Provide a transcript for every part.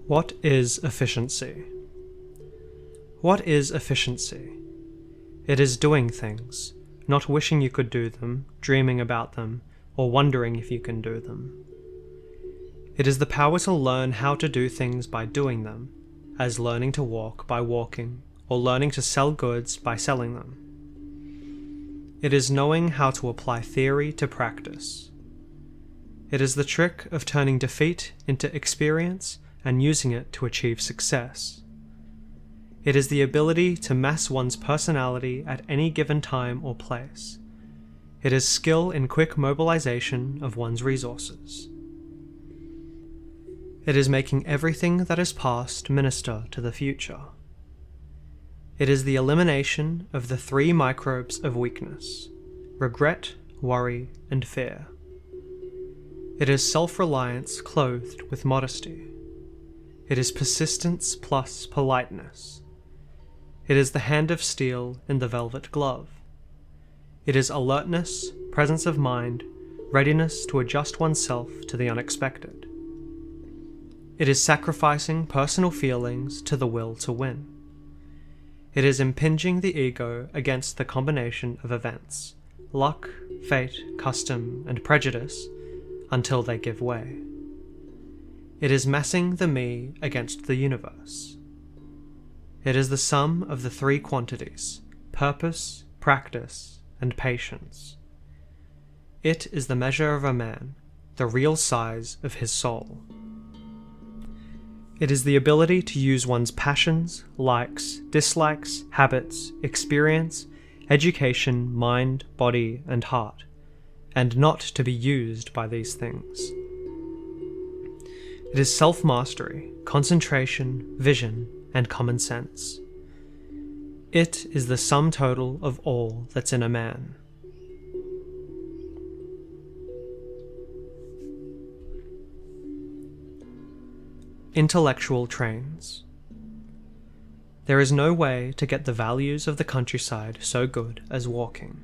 What is efficiency? What is efficiency? It is doing things, not wishing you could do them, dreaming about them, or wondering if you can do them. It is the power to learn how to do things by doing them, as learning to walk by walking, or learning to sell goods by selling them. It is knowing how to apply theory to practice. It is the trick of turning defeat into experience and using it to achieve success. It is the ability to mass one's personality at any given time or place. It is skill in quick mobilization of one's resources. It is making everything that is past minister to the future. It is the elimination of the 3 microbes of weakness: regret, worry, and fear. It is self-reliance clothed with modesty. It is persistence plus politeness. It is the hand of steel in the velvet glove. It is alertness, presence of mind, readiness to adjust oneself to the unexpected. It is sacrificing personal feelings to the will to win. It is impinging the ego against the combination of events, luck, fate, custom, and prejudice, until they give way. It is massing the me against the universe. It is the sum of the 3 quantities: purpose, practice, and patience. It is the measure of a man, the real size of his soul. It is the ability to use one's passions, likes, dislikes, habits, experience, education, mind, body, and heart, and not to be used by these things. It is self-mastery, concentration, vision, and common sense. It is the sum total of all that's in a man. Intellectual trains. There is no way to get the values of the countryside so good as walking.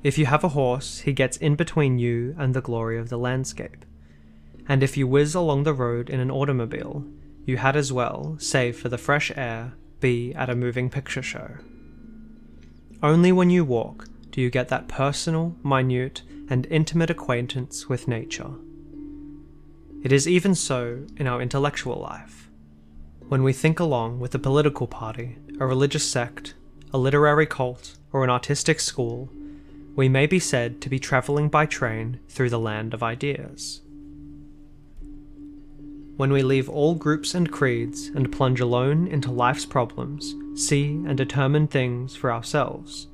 If you have a horse, he gets in between you and the glory of the landscape. And if you whiz along the road in an automobile, you had as well, save for the fresh air, be at a moving picture show. Only when you walk do you get that personal, minute, and intimate acquaintance with nature. It is even so in our intellectual life. When we think along with a political party, a religious sect, a literary cult, or an artistic school, we may be said to be travelling by train through the land of ideas. When we leave all groups and creeds and plunge alone into life's problems, see and determine things for ourselves,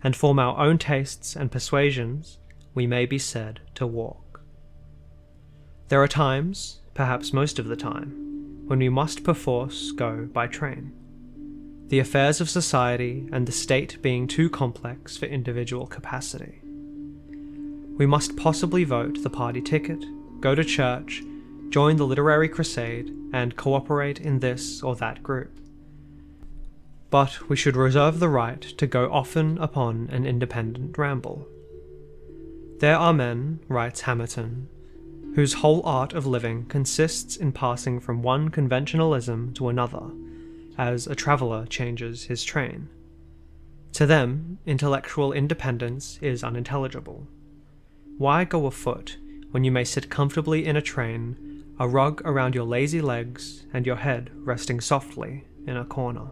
and form our own tastes and persuasions, we may be said to walk. There are times, perhaps most of the time, when we must perforce go by train, the affairs of society and the state being too complex for individual capacity. We must possibly vote the party ticket, go to church, join the literary crusade, and cooperate in this or that group. But we should reserve the right to go often upon an independent ramble. There are men, writes Hamerton, whose whole art of living consists in passing from one conventionalism to another, as a traveller changes his train. To them, intellectual independence is unintelligible. Why go afoot when you may sit comfortably in a train, a rug around your lazy legs, and your head resting softly in a corner?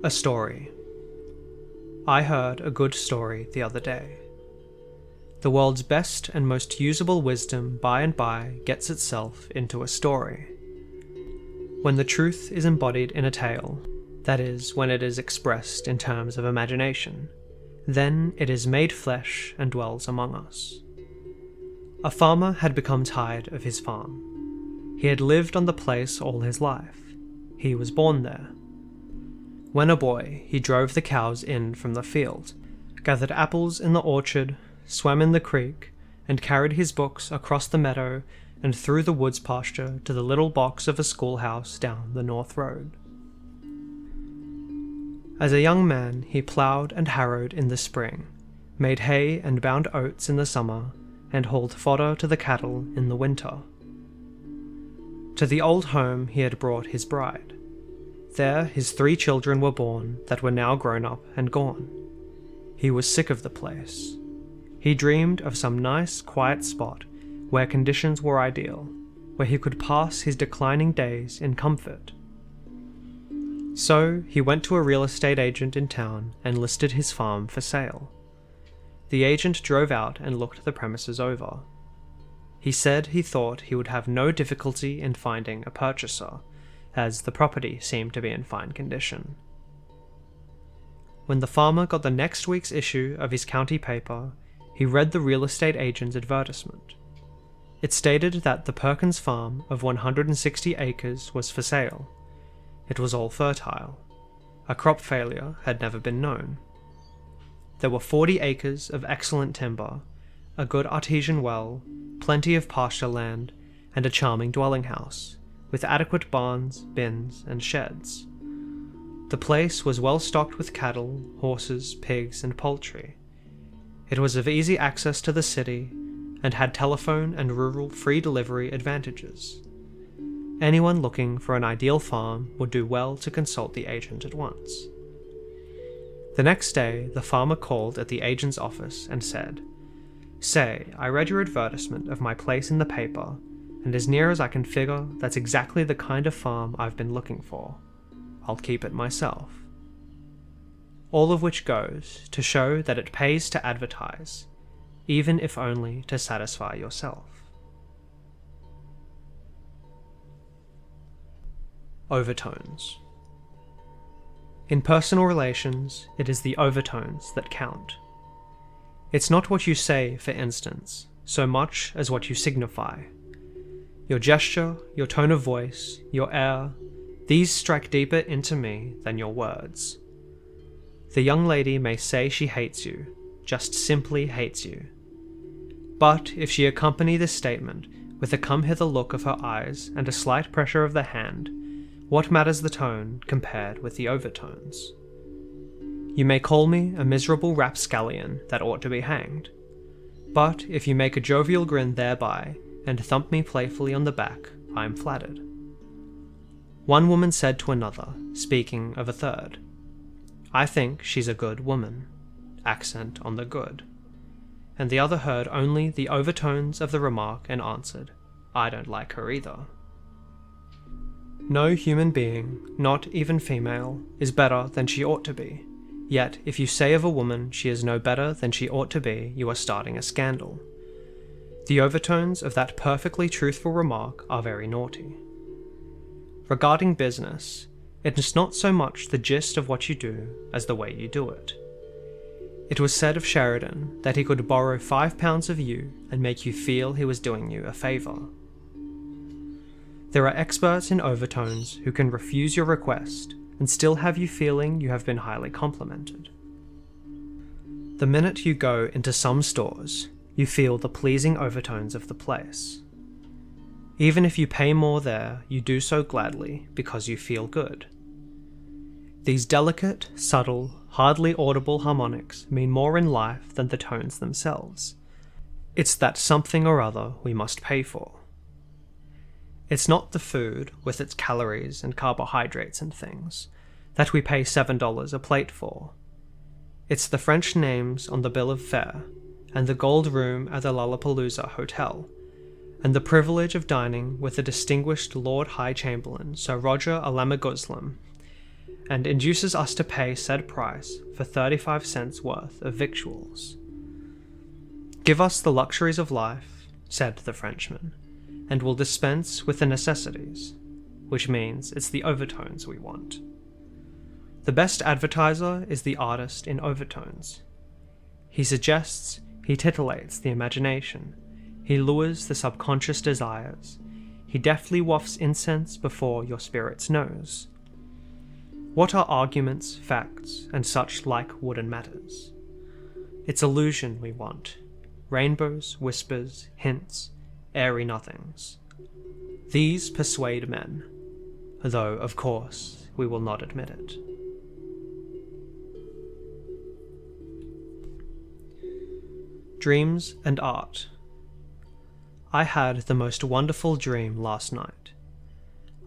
A story. I heard a good story the other day. The world's best and most usable wisdom by and by gets itself into a story. When the truth is embodied in a tale, that is, when it is expressed in terms of imagination, then it is made flesh and dwells among us. A farmer had become tired of his farm. He had lived on the place all his life. He was born there. When a boy, he drove the cows in from the field, gathered apples in the orchard, swam in the creek, and carried his books across the meadow and through the woods pasture to the little box of a schoolhouse down the north road. As a young man, he ploughed and harrowed in the spring, made hay and bound oats in the summer, and hauled fodder to the cattle in the winter. To the old home he had brought his bride. There his 3 children were born that were now grown up and gone. He was sick of the place. He dreamed of some nice, quiet spot where conditions were ideal, where he could pass his declining days in comfort. So he went to a real estate agent in town and listed his farm for sale. The agent drove out and looked the premises over. He said he thought he would have no difficulty in finding a purchaser, as the property seemed to be in fine condition. When the farmer got the next week's issue of his county paper, he read the real estate agent's advertisement. It stated that the Perkins farm of 160 acres was for sale. It was all fertile. A crop failure had never been known. There were 40 acres of excellent timber, a good artesian well, plenty of pasture land, and a charming dwelling house, with adequate barns, bins, and sheds. The place was well stocked with cattle, horses, pigs, and poultry. It was of easy access to the city, and had telephone and rural free delivery advantages. Anyone looking for an ideal farm would do well to consult the agent at once. The next day, the farmer called at the agent's office and said, "Say, I read your advertisement of my place in the paper, and as near as I can figure, that's exactly the kind of farm I've been looking for. I'll keep it myself." All of which goes to show that it pays to advertise, even if only to satisfy yourself. Overtones. In personal relations, it is the overtones that count. It's not what you say, for instance, so much as what you signify. Your gesture, your tone of voice, your air, these strike deeper into me than your words. The young lady may say she hates you, just simply hates you. But if she accompany this statement with a come-hither look of her eyes and a slight pressure of the hand, what matters the tone compared with the overtones? You may call me a miserable rapscallion that ought to be hanged, but if you make a jovial grin thereby and thump me playfully on the back, I am flattered. One woman said to another, speaking of a third, "I think she's a good woman," accent on the good, and the other heard only the overtones of the remark and answered, "I don't like her either." No human being, not even female, is better than she ought to be. Yet, if you say of a woman she is no better than she ought to be, you are starting a scandal. The overtones of that perfectly truthful remark are very naughty. Regarding business, it is not so much the gist of what you do as the way you do it. It was said of Sheridan that he could borrow £5 of you and make you feel he was doing you a favour. There are experts in overtones who can refuse your request and still have you feeling you have been highly complimented. The minute you go into some stores, you feel the pleasing overtones of the place. Even if you pay more there, you do so gladly because you feel good. These delicate, subtle, hardly audible harmonics mean more in life than the tones themselves. It's that something or other we must pay for. It's not the food, with its calories and carbohydrates and things, that we pay $7 a plate for. It's the French names on the bill of fare, and the gold room at the Lollapalooza Hotel, and the privilege of dining with the distinguished Lord High Chamberlain Sir Roger Alamaguslam, and induces us to pay said price for 35 cents worth of victuals. "Give us the luxuries of life," said the Frenchman, "and we'll dispense with the necessities," which means it's the overtones we want. The best advertiser is the artist in overtones. He suggests, he titillates the imagination, he lures the subconscious desires, he deftly wafts incense before your spirit's nose. What are arguments, facts, and such like wooden matters? It's illusion we want, rainbows, whispers, hints, airy nothings. These persuade men, though, of course, we will not admit it. Dreams and Art. I had the most wonderful dream last night.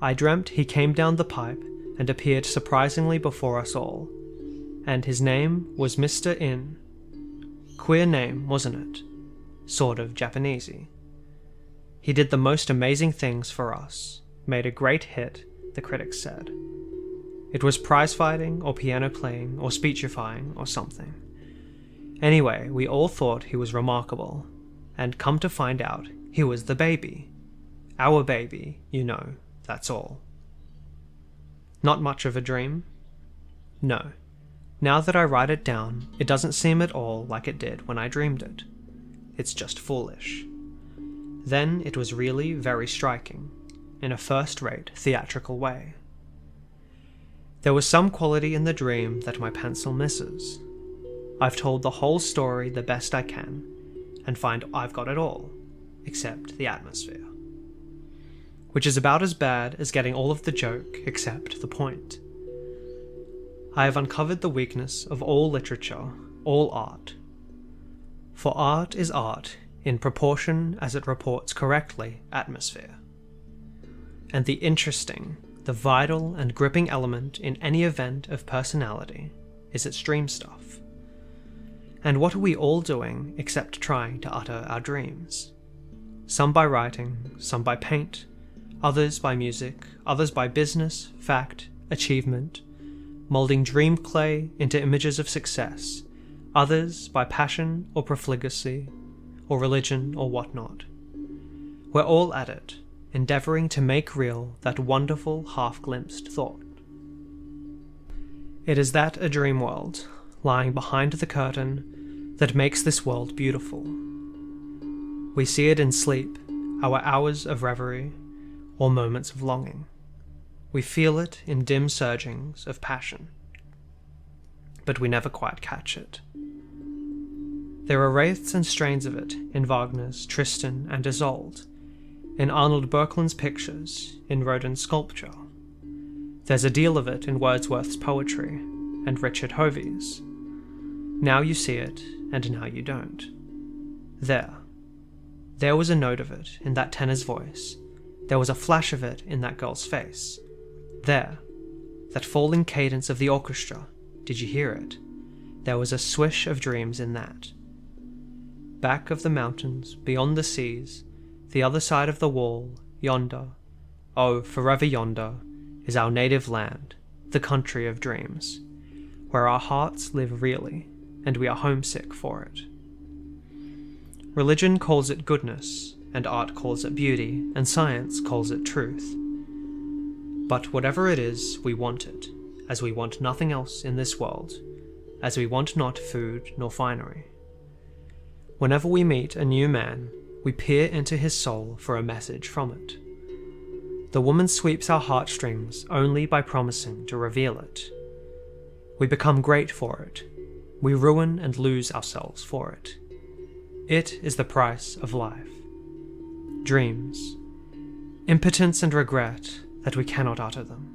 I dreamt he came down the pipe and appeared surprisingly before us all, and his name was Mr. In. Queer name, wasn't it? Sort of Japanesey. He did the most amazing things for us, made a great hit, the critics said. It was prize fighting, or piano playing, or speechifying, or something. Anyway, we all thought he was remarkable, and come to find out, he was the baby. Our baby, you know, that's all. Not much of a dream? No. Now that I write it down, it doesn't seem at all like it did when I dreamed it. It's just foolish. Then it was really very striking, in a first-rate theatrical way. There was some quality in the dream that my pencil misses. I've told the whole story the best I can, and find I've got it all, except the atmosphere. Which is about as bad as getting all of the joke except the point. I have uncovered the weakness of all literature, all art. For art is art in proportion as it reports correctly atmosphere. And the interesting, the vital and gripping element in any event of personality is its dream stuff. And what are we all doing except trying to utter our dreams? Some by writing, some by paint, others by music, others by business, fact, achievement, moulding dream clay into images of success, others by passion or profligacy, or religion or whatnot. We're all at it, endeavouring to make real that wonderful half-glimpsed thought. It is that a dream world, lying behind the curtain, that makes this world beautiful. We see it in sleep, our hours of reverie, or moments of longing. We feel it in dim surgings of passion, but we never quite catch it. There are wraiths and strains of it in Wagner's Tristan and Isolde, in Arnold Berkland's pictures, in Rodin's sculpture. There's a deal of it in Wordsworth's poetry, and Richard Hovey's. Now you see it, and now you don't. There was a note of it in that tenor's voice. There was a flash of it in that girl's face. There, that falling cadence of the orchestra, did you hear it? There was a swish of dreams in that. Back of the mountains, beyond the seas, the other side of the wall, yonder, oh, forever yonder, is our native land, the country of dreams, where our hearts live really, and we are homesick for it. Religion calls it goodness, and art calls it beauty, and science calls it truth. But whatever it is, we want it, as we want nothing else in this world, as we want not food nor finery. Whenever we meet a new man, we peer into his soul for a message from it. The woman sweeps our heartstrings only by promising to reveal it. We become great for it. We ruin and lose ourselves for it. It is the price of life. Dreams. Impotence and regret that we cannot utter them.